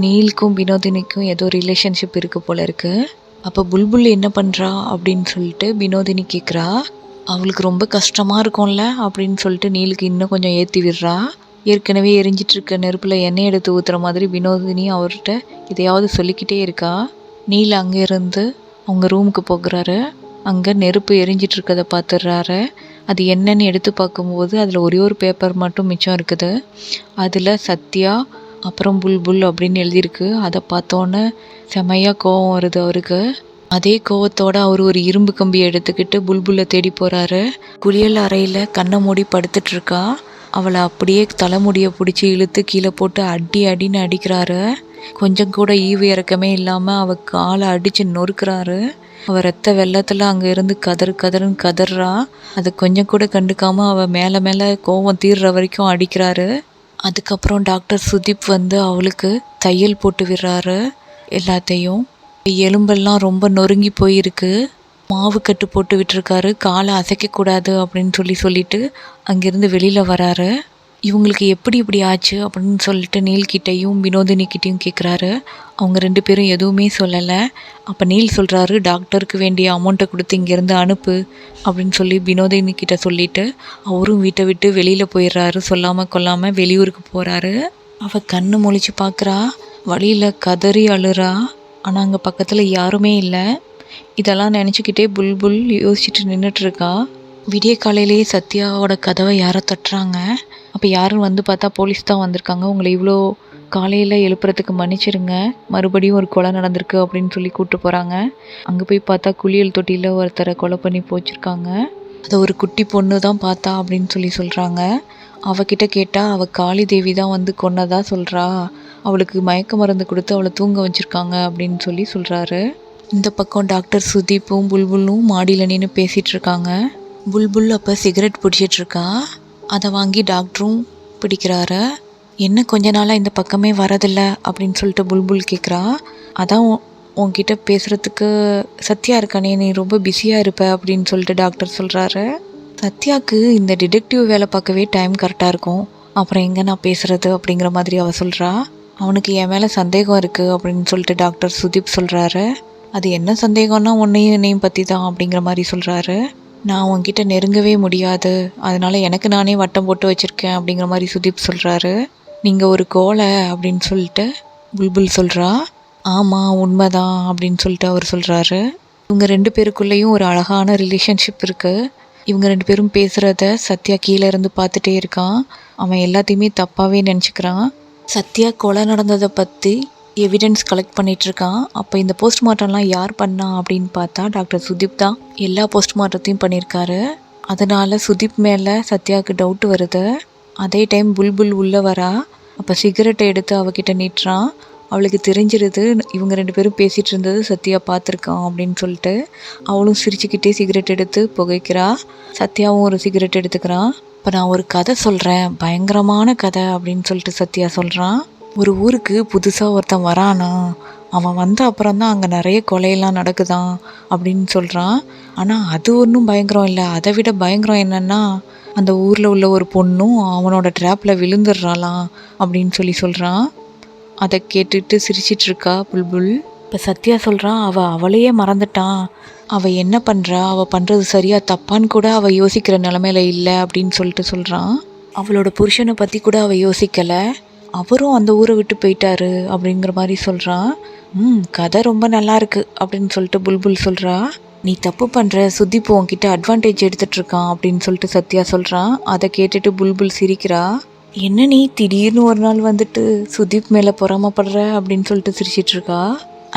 நீலுக்கும் வினோதினிக்கும் ஏதோ ரிலேஷன்ஷிப் இருக்குது போல இருக்குது. அப்போ புல்புல் என்ன பண்ணுறா அப்படின்னு சொல்லிட்டு வினோதினி கேட்குறா. அவளுக்கு ரொம்ப கஷ்டமாக இருக்கும்ல அப்படின்னு சொல்லிட்டு நீலுக்கு இன்னும் கொஞ்சம் ஏற்றி விடுறா. ஏற்கனவே எரிஞ்சிட்ருக்க நெருப்பில் எண்ணெய் எடுத்து ஊற்றுற மாதிரி வினோதினி அவர்கிட்ட எதையாவது சொல்லிக்கிட்டே இருக்கா. நீல் அங்கேருந்து அவங்க ரூமுக்கு போகிறாரு. அங்கே நெருப்பு எரிஞ்சிட்ருக்கதை பார்த்துடுறாரு. அது என்னன்னு எடுத்து பார்க்கும்போது அதில் ஒரே ஒரு பேப்பர் மட்டும் மிச்சம் இருக்குது. அதில் சத்யா அப்புறம் புல்புல் அப்படின்னு எழுதியிருக்கு. அதை பார்த்தோன்னே செமையாக கோவம் வருது அவருக்கு. அதே கோவத்தோட அவர் ஒரு இரும்பு கம்பியை எடுத்துக்கிட்டு புல்புல்லை தேடி போகிறாரு. குளியல் அறையில் கண்ணை மூடி படுத்துட்டு இருக்கா. அவளை அப்படியே தலைமுடியை பிடிச்சி இழுத்து கீழே போட்டு அடி அடின்னு அடிக்கிறாரு. கொஞ்சம் கூட ஈவு இறக்கமே இல்லாமல் அவள் காலை அடித்து நொறுக்கிறாரு. அவள் ரத்த வெள்ளத்தில் அங்கே இருந்து கதறுன்னு கதறா. அதை கொஞ்சம் கூட கண்டுக்காமல் அவள் மேலே மேலே கோவம் தீர்ற வரைக்கும் அடிக்கிறாரு. அதுக்கப்புறம் டாக்டர் சுதீப் வந்து அவளுக்கு தையல் போட்டு விடுறாரு. எல்லாத்தையும் எலும்பெல்லாம் ரொம்ப நொறுங்கி போயிருக்கு. மாவு கட்டு போட்டு விட்டுருக்காரு. காலை அசைக்கக்கூடாது அப்படின்னு சொல்லிட்டு அங்கேருந்து வெளியில் வராரு. இவங்களுக்கு எப்படி இப்படி ஆச்சு அப்படின்னு சொல்லிட்டு நீல்கிட்டையும் வினோதினிக்கிட்டையும் கேட்குறாரு. அவங்க 2 பேரும் எதுவுமே சொல்லலை. அப்போ நீல் சொல்கிறாரு, டாக்டருக்கு வேண்டிய அமௌண்ட்டை கொடுத்து இங்கேருந்து அனுப்பு அப்படின்னு சொல்லி வினோதினிக்கிட்ட சொல்லிவிட்டு அவரும் வீட்டை விட்டு வெளியில் போயிடுறாரு. சொல்லாமல் கொள்ளாமல் வெளியூருக்கு போகிறாரு. அவள் கண்ணு முழிச்சு பார்க்குறா. வழியில் கதறி அழுறா. ஆனால் அங்கே பக்கத்தில் யாருமே இல்லை. இதெல்லாம் நினச்சிக்கிட்டே புல்புல் யோசிச்சுட்டு நின்றுட்டுருக்கா. விடிய காலையிலேயே சத்யாவோட கதவை யாரோ தட்டுறாங்க. அப்போ யாரும் வந்து பார்த்தா போலீஸ் தான் வந்திருக்காங்க. உங்களை இவ்வளோ காலையில் எழுப்புறதுக்கு மன்னிச்சிருங்க, மறுபடியும் ஒரு கொலை நடந்திருக்கு அப்படின்னு சொல்லி கூப்பிட்டு போகிறாங்க. அங்கே போய் பார்த்தா குளியல் தொட்டியில் ஒருத்தரை கொலை பண்ணி போச்சிருக்காங்க. அதை ஒரு குட்டி பொண்ணு தான் பார்த்தா அப்படின்னு சொல்கிறாங்க. அவகிட்ட கேட்டால் அவள் காளி தேவி தான் வந்து கொன்னதா சொல்கிறா. அவளுக்கு மயக்க மருந்து கொடுத்து அவளை தூங்க வச்சுருக்காங்க அப்படின்னு சொல்கிறாரு. இந்த பக்கம் டாக்டர் சுதீப்பும் புல்புல்லும் மாடியில் நின்று பேசிகிட்டு இருக்காங்க. புல்புல் அப்போ சிகரெட் பிடிச்சிட்ருக்கா. அதை வாங்கி டாக்டரும் பிடிக்கிறாரு. என்ன கொஞ்ச நாளாக இந்த பக்கமே வரதில்ல அப்படின்னு சொல்லிட்டு புல்புல் கேட்குறா. அதான் உன்கிட்ட பேசுகிறதுக்கு சத்யா இருக்கானே, நீ ரொம்ப பிஸியாக இருப்ப அப்படின்னு சொல்லிட்டு டாக்டர் சொல்கிறாரு. சத்யாவுக்கு இந்த டிடெக்டிவ் வேலை பார்க்கவே டைம் கரெக்டாக இருக்கும், அப்புறம் எங்கே நான் பேசுகிறது அப்படிங்கிற மாதிரி அவள் சொல்கிறா. அவனுக்கு என் மேலே சந்தேகம் இருக்குது அப்படின்னு சொல்லிட்டு டாக்டர் சுதீப் சொல்கிறாரு. அது என்ன சந்தேகம்னா உன்னையும் என்னையும் பற்றி தான் அப்படிங்கிற மாதிரி சொல்கிறாரு. நான் உன்கிட்ட நெருங்கவே முடியாது, அதனால் எனக்கு நானே வட்டம் போட்டு வச்சுருக்கேன் அப்படிங்கிற மாதிரி சுதீப் சொல்கிறாரு. நீங்கள் ஒரு கோலை அப்படின்னு சொல்லிட்டு புல்புல் சொல்கிறா. ஆமாம் உண்மைதான் அப்படின்னு சொல்லிட்டு அவர் சொல்கிறாரு. இவங்க 2 பேருக்குள்ளேயும் ஒரு அழகான ரிலேஷன்ஷிப் இருக்குது. இவங்க 2 பேரும் பேசுகிறத சத்யா கீழே இருந்து பார்த்துட்டே இருக்கான். அவன் எல்லாத்தையுமே தப்பாகவே நினச்சிக்கிறான். சத்யா கொலை நடந்ததை பற்றி எவிடன்ஸ் கலெக்ட் பண்ணிகிட்ருக்கான். அப்போ இந்த போஸ்ட்மார்ட்டம்லாம் யார் பண்ணா அப்படின்னு பார்த்தா டாக்டர் சுதீப் தான் எல்லா போஸ்ட்மார்ட்டத்தையும் பண்ணியிருக்காரு. அதனால் சுதீப் மேலே சத்யாவுக்கு டவுட் வருது. அதே டைம் புல்புல் உள்ளே வரா. அப்போ சிகரெட்டை எடுத்து அவகிட்ட நீட்டுறான். அவளுக்கு தெரிஞ்சிருது இவங்க 2 பேரும் பேசிகிட்டு இருந்தது சத்யா பார்த்துருக்கான் அப்படின்னு சொல்லிட்டு. அவளும் சிரிச்சுக்கிட்டே சிகரெட் எடுத்து புகைக்கிறா. சத்யாவும் ஒரு சிகரெட் எடுத்துக்கிறான். இப்போ நான் ஒரு கதை சொல்கிறேன், பயங்கரமான கதை அப்படின்னு சொல்லிட்டு சத்யா சொல்கிறான். ஒரு ஊருக்கு புதுசாக ஒருத்தன் வரானா, அவன் வந்த அப்புறம் தான் அங்கே நிறைய கொலையெல்லாம் நடக்குதான் அப்படின்னு சொல்கிறான். ஆனால் அது ஒன்றும் பயங்கரம் இல்லை. அதை விட பயங்கரம் என்னென்னா, அந்த ஊரில் உள்ள ஒரு பொண்ணும் அவனோட ட்ராப்பில் விழுந்துடுறாளாம் அப்படின்னு சொல்கிறான். அதை கேட்டுட்டு சிரிச்சிட்ருக்கா புல்புல். இப்போ சத்யா சொல்கிறான், அவளையே மறந்துட்டான், அவள் என்ன பண்ணுறா, அவள் பண்ணுறது சரியா தப்பான்னு கூட அவள் யோசிக்கிற நிலமையில இல்லை அப்படின்னு சொல்கிறான். அவளோட புருஷனை பற்றி கூட அவள் யோசிக்கலை, அவரும் அந்த ஊரை விட்டு போயிட்டாரு அப்படிங்கிற மாதிரி சொல்கிறான். கதை ரொம்ப நல்லா இருக்கு அப்படின்னு சொல்லிட்டு புல்புல் சொல்கிறா. நீ தப்பு பண்ணுற, சுதீப் உன்கிட்ட அட்வான்டேஜ் எடுத்துகிட்ருக்கான் அப்படின்னு சொல்லிட்டு சத்யா சொல்கிறான். அதை கேட்டுட்டு புல்புல் சிரிக்கிறா. என்ன நீ திடீர்னு ஒரு நாள் வந்துட்டு சுதீப் மேலே பொறாமப்படுற அப்படின்னு சொல்லிட்டு சிரிச்சிட்ருக்கா.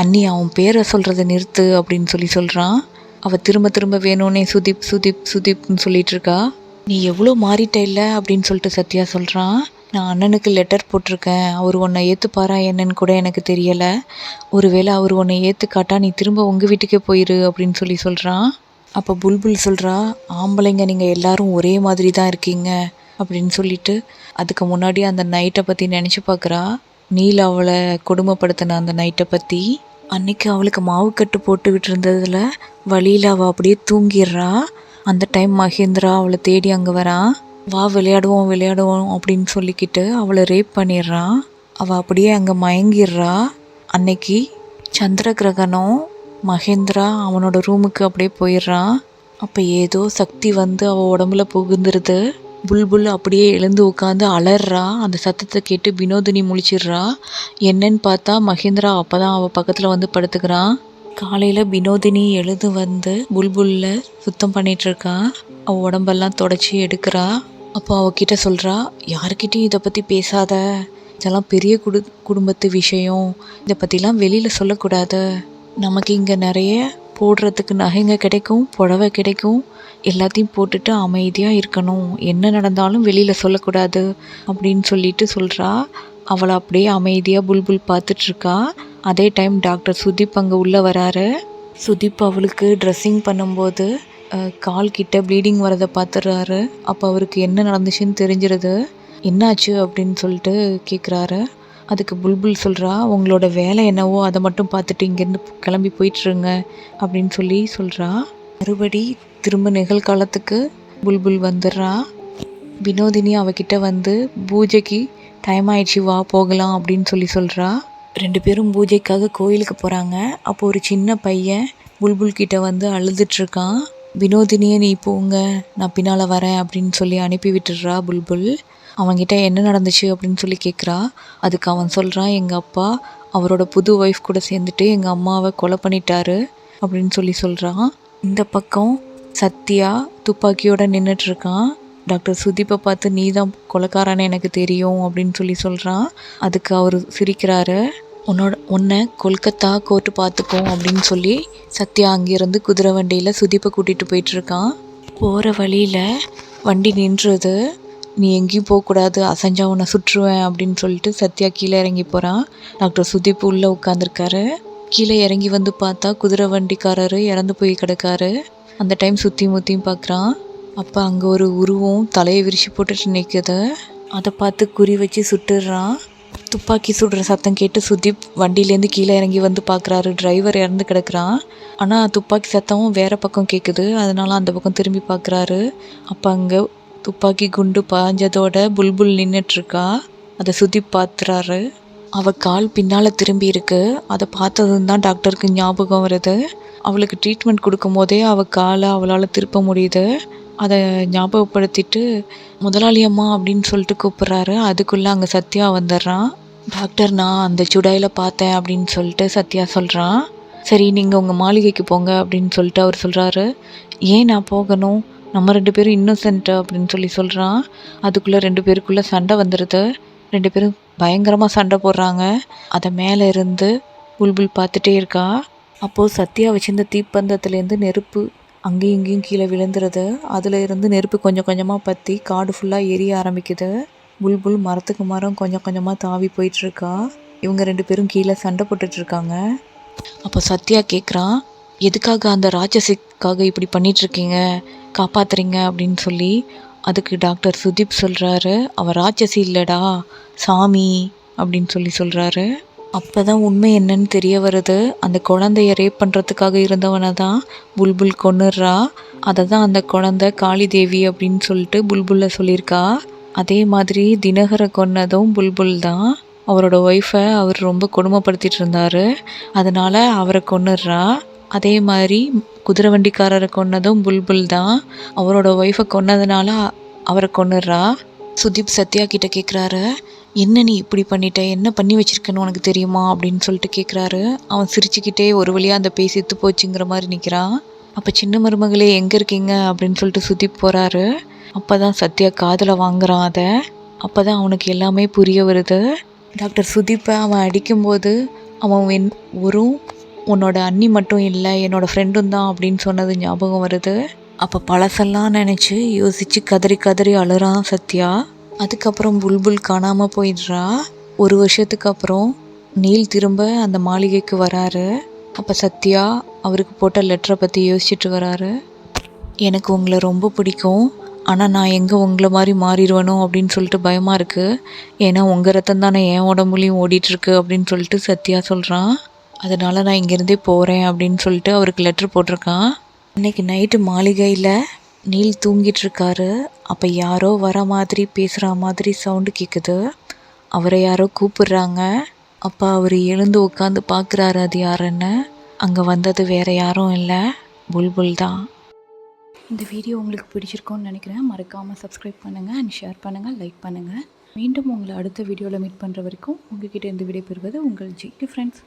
அண்ணி அவன் பேரை சொல்கிறத நிறுத்து அப்படின்னு சொல்கிறான். அவள் திரும்ப திரும்ப வேணும்னே சுதீப் சுதீப் சுதீப்னு சொல்லிகிட்ருக்கா. நீ எவ்வளோ மாறிட்ட இல்லை அப்படின்னு சொல்லிட்டு சத்யா சொல்கிறான். நான் அண்ணனுக்கு லெட்டர் போட்டிருக்கேன், அவர் உன்னை ஏற்றுப்பாரா என்னன்னு கூட எனக்கு தெரியலை. ஒருவேளை அவர் உன்னை ஏற்றுக்காட்டா நீ திரும்ப உங்கள் வீட்டுக்கே போயிரு அப்படின்னு சொல்கிறான். அப்போ புல்புல் சொல்கிறா, ஆம்பளைங்க நீங்கள் எல்லாரும் ஒரே மாதிரி தான் இருக்கீங்க அப்படின்னு சொல்லிட்டு அதுக்கு முன்னாடி அந்த நைட்டை பற்றி நினச்சி பார்க்குறா. நீல் அவளை கொடுமைப்படுத்தின அந்த நைட்டை பற்றி. அன்னைக்கு அவளுக்கு மாவு கட்டு போட்டு விட்டுருந்ததில் வழியில் அவள் அப்படியே தூங்கிடுறா. அந்த டைம் மகேந்திரா அவளை தேடி அங்கே வரான். வா விளையாடுவோம் அப்படின்னு சொல்லிக்கிட்டு அவளை ரேப் பண்ணிடுறான். அவள் அப்படியே அங்கே மயங்கிடுறா. அன்னைக்கு சந்திர கிரகணம். மகேந்திரா அவனோட ரூமுக்கு அப்படியே போயிடுறான். அப்போ ஏதோ சக்தி வந்து அவள் உடம்புல புகுந்துருது. புல்புல் அப்படியே எழுந்து உட்காந்து அலறா. அந்த சத்தத்தை கேட்டு வினோதினி முழிச்சிடுறா. என்னன்னு பார்த்தா மகேந்திரா அப்போ தான் அவள் பக்கத்தில் வந்து படுத்துக்கிறான். காலையில் வினோதினி எழுந்து வந்து புல்புல்ல சுத்தம் பண்ணிகிட்ருக்கா. அவள் உடம்பெல்லாம் தொடச்சி எடுக்கிறா. அப்போ அவகிட்ட சொல்கிறா, யார்கிட்டையும் இதை பற்றி பேசாத, இதெல்லாம் பெரிய குடும்பத்து விஷயம், இதை பற்றிலாம் வெளியில் சொல்லக்கூடாது. நமக்கு இங்கே நிறைய போடுறதுக்கு நகைங்க கிடைக்கும், புடவை கிடைக்கும், எல்லாத்தையும் போட்டுட்டு அமைதியாக இருக்கணும், என்ன நடந்தாலும் வெளியில் சொல்லக்கூடாது அப்படின்னு சொல்லிட்டு சொல்கிறா. அவளை அப்படியே அமைதியாக புல்புல் பார்த்துட்ருக்கா. அதே டைம் டாக்டர் சுதீப் அங்கே உள்ளே வராரு. சுதீப் அவளுக்கு ட்ரெஸ்ஸிங் பண்ணும்போது கால் கிட்ட ப்ளீடிங் வரதை பார்த்துடுறாரு. அப்போ அவருக்கு என்ன நடந்துச்சுன்னு தெரிஞ்சிருது. என்னாச்சு அப்படின்னு சொல்லிட்டு கேட்குறாரு. அதுக்கு புல்புல் சொல்கிறா, உங்களோட வேலை என்னவோ அதை மட்டும் பார்த்துட்டு இங்கேருந்து கிளம்பி போயிட்டுருங்க அப்படின்னு சொல்கிறா. மறுபடி திரும்ப நிகழ்காலத்துக்கு புல்புல் வந்துடுறா. வினோதினி அவகிட்ட வந்து பூஜைக்கு டைம் ஆயிடுச்சு, வா போகலாம் அப்படின்னு சொல்கிறா. 2 பேரும் பூஜைக்காக கோயிலுக்கு போகிறாங்க. அப்போ ஒரு சின்ன பையன் புல்புல் கிட்ட வந்து அழுதுட்ருக்கான். வினோதினியை நீ போங்க, நான் பின்னால் வரேன் அப்படின்னு அனுப்பி விட்டுடுறா புல்புல். அவன்கிட்ட என்ன நடந்துச்சு அப்படின்னு கேட்குறா. அதுக்கு அவன் சொல்கிறான், எங்கள் அப்பா அவரோட புது ஒய்ஃப் கூட சேர்ந்துட்டு எங்கள் அம்மாவை கொலை பண்ணிட்டாரு அப்படின்னு சொல்கிறான். இந்த பக்கம் சத்யா துப்பாக்கியோடு நின்றுட்டுருக்கான். டாக்டர் சுதீப்பை பார்த்து நீ தான் கொலைக்காரன்னு எனக்கு தெரியும் அப்படின்னு சொல்கிறான். அதுக்கு அவர் சிரிக்கிறாரு. உன்னை கொல்கத்தா கோர்ட்டு பார்த்துக்கோம் அப்படின்னு சத்யா அங்கேருந்து குதிரை வண்டியில் சுதீப்பை கூட்டிகிட்டு போயிட்டுருக்கான். போகிற வழியில் வண்டி நின்றுது. நீ எங்கேயும் போகக்கூடாது, அசைஞ்சா உன்னை சுற்றுவேன் அப்படின்னு சத்யா கீழே இறங்கி போகிறான். டாக்டர் சுதீப் உள்ளே உட்காந்துருக்காரு. கீழே இறங்கி வந்து பார்த்தா குதிரை வண்டிக்காரரு இறந்து போய் கிடக்காரு. அந்த டைம் சுற்றி முற்றியும் பார்க்குறான். அப்போ அங்கே ஒரு உருவம் தலையை விரிச்சு போட்டுட்டு நிற்குது. அதை பார்த்து குறி வச்சு சுட்டுடுறான். துப்பாக்கி சுடுற சத்தம் கேட்டு சுதீப் வண்டியிலேருந்து கீழே இறங்கி வந்து பார்க்குறாரு. டிரைவர் இறந்து கிடக்குறான். ஆனால் துப்பாக்கி சத்தமும் வேறு பக்கம் கேட்குது. அதனால அந்த பக்கம் திரும்பி பார்க்குறாரு. அப்போ அங்கே துப்பாக்கி குண்டு பாஞ்சதோட புல்புல் நின்றுட்டுருக்கா. அதை சுதீப் பார்த்துறாரு. அவள் கால் பின்னால் திரும்பி இருக்கு. அதை பார்த்ததும் தான் டாக்டருக்கு ஞாபகம் வருது. அவளுக்கு ட்ரீட்மெண்ட் கொடுக்கும் போதே அவள் காலை அவளால் திருப்ப முடியுது. அதை ஞாபகப்படுத்திட்டு முதலாளி அம்மா அப்படின்னு கூப்பிட்றாரு. அதுக்குள்ளே அங்கே சத்யா வந்துடுறான். டாக்டர் நான் அந்த சுடாயில் பார்த்தேன் அப்படின்னு சத்யா சொல்கிறான். சரி நீங்கள் உங்கள் மாளிகைக்கு போங்க அப்படின்னு அவர் சொல்கிறாரு. ஏன் நான் போகணும், நம்ம 2 பேரும் இன்னோசென்ட் அப்படின்னு சொல்கிறான். அதுக்குள்ளே 2 பேருக்குள்ளே சண்டை வந்துடுது. 2 பேரும் பயங்கரமாக சண்டை போடுறாங்க. அதை மேலே இருந்து புல்புல் பார்த்துட்டே இருக்கா. அப்போது சத்யா வச்சிருந்த தீப்பந்தத்துலேருந்து நெருப்பு அங்கேயும் இங்கேயும் கீழே விழுந்துருது. அதில் இருந்து நெருப்பு கொஞ்சம் கொஞ்சமாக பற்றி காடு ஃபுல்லாக எரிய ஆரம்பிக்குது. புல்புல் மரத்துக்கு மரம் கொஞ்சம் கொஞ்சமாக தாவி போயிட்டுருக்கா. இவங்க 2 பேரும் கீழே சண்டை போட்டுட்ருக்காங்க. அப்போ சத்யா கேட்குறான், எதுக்காக அந்த ராட்சசிக்காக இப்படி பண்ணிகிட்ருக்கீங்க, காப்பாற்றுறீங்க அப்படின்னு அதுக்கு டாக்டர் சுதீப் சொல்கிறாரு, அவள் ராட்சசி இல்லைடா சாமி அப்படின்னு சொல்கிறாரு. அப்போ தான் உண்மை என்னன்னு தெரிய வருது. அந்த குழந்தைய ரேப் பண்ணுறதுக்காக இருந்தவனை தான் புல்புல் கொன்னுடுறா. அதை தான் அந்த குழந்தை காளி தேவி அப்படின்னு புல்புல்ல சொல்லியிருக்கா. அதே மாதிரி தினகரை கொன்னதும் புல்புல் தான். அவரோட ஒய்ஃபை அவர் ரொம்ப கொடுமைப்படுத்திட்டு இருந்தார். அதனால் அவரை கொன்னுடுறா. அதே மாதிரி குதிரை வண்டிக்காரரை கொன்னதும் புல்புல் தான். அவரோட ஒய்ஃபை கொன்னதுனால அவரை கொன்னுடுறா. சுதீப் சத்யா கிட்ட கேட்குறாரு, என்ன நீ இப்படி பண்ணிட்ட, என்ன பண்ணி வச்சிருக்கன்னு உனக்கு தெரியுமா அப்படின்னு கேட்குறாரு. அவன் சிரிச்சுக்கிட்டே ஒரு வழியாக அந்த பேசி செத்து போச்சுங்கிற மாதிரி நிற்கிறான். அப்போ சின்ன மருமகளே எங்கே இருக்கீங்க அப்படின்னு சுதீப் போகிறாரு. அப்போ தான் சத்யா காதில் வாங்குறான் அதை. அப்போ தான் அவனுக்கு எல்லாமே புரிய வருது. டாக்டர் சுதீப்பை அவன் அடிக்கும்போது அவன் ஒரு உன்னோட அண்ணி மட்டும் இல்லை என்னோடய ஃப்ரெண்டும் தான் அப்படின்னு சொன்னது ஞாபகம் வருது. அப்போ பழசெல்லாம் நினச்சி யோசித்து கதறி கதறி அழுறான் சத்யா. அதுக்கப்புறம் புல்புல் காணாமல் போயிடுறா. 1 வருஷத்துக்கு அப்புறம் நீல் திரும்ப அந்த மாளிகைக்கு வராரு. அப்போ சத்யா அவருக்கு போட்ட லெட்டரை பற்றி யோசிச்சுட்டு வராரு. எனக்கு உங்களை ரொம்ப பிடிக்கும், ஆனால் நான் எங்கே உங்களை மாதிரி மாறிடுவேனோ அப்படின்னு பயமாக இருக்குது. ஏன்னா உங்கள் ரத்தம் தானே என் உடம்புலையும் ஓடிட்டுருக்கு அப்படின்னு சத்யா சொல்கிறான். அதனால் நான் இங்கேருந்தே போகிறேன் அப்படின்னு அவருக்கு லெட்ரு போட்டிருக்கான். இன்றைக்கி நைட்டு மாளிகையில் நீல் தூங்கிட்டுருக்காரு. அப்போ யாரோ வர மாதிரி பேசுகிற மாதிரி சவுண்டு கேட்குது. அவரை யாரோ கூப்பிடுறாங்க. அப்போ அவர் எழுந்து உட்காந்து பார்க்குறாரு அது யாருன்னு. அங்கே வந்தது வேறு யாரும் இல்லை, புல்புல் தான். இந்த வீடியோ உங்களுக்கு பிடிச்சிருக்கோன்னு நினைக்கிறேன். மறக்காமல் சப்ஸ்கிரைப் பண்ணுங்கள் அண்ட் ஷேர் பண்ணுங்கள், லைக் பண்ணுங்கள். மீண்டும் உங்களை அடுத்த வீடியோவில் மீட் பண்ணுற வரைக்கும் உங்கள்கிட்ட இருந்து விடைபெறுவது உங்கள் ஜி. ஃப்ரெண்ட்ஸ்.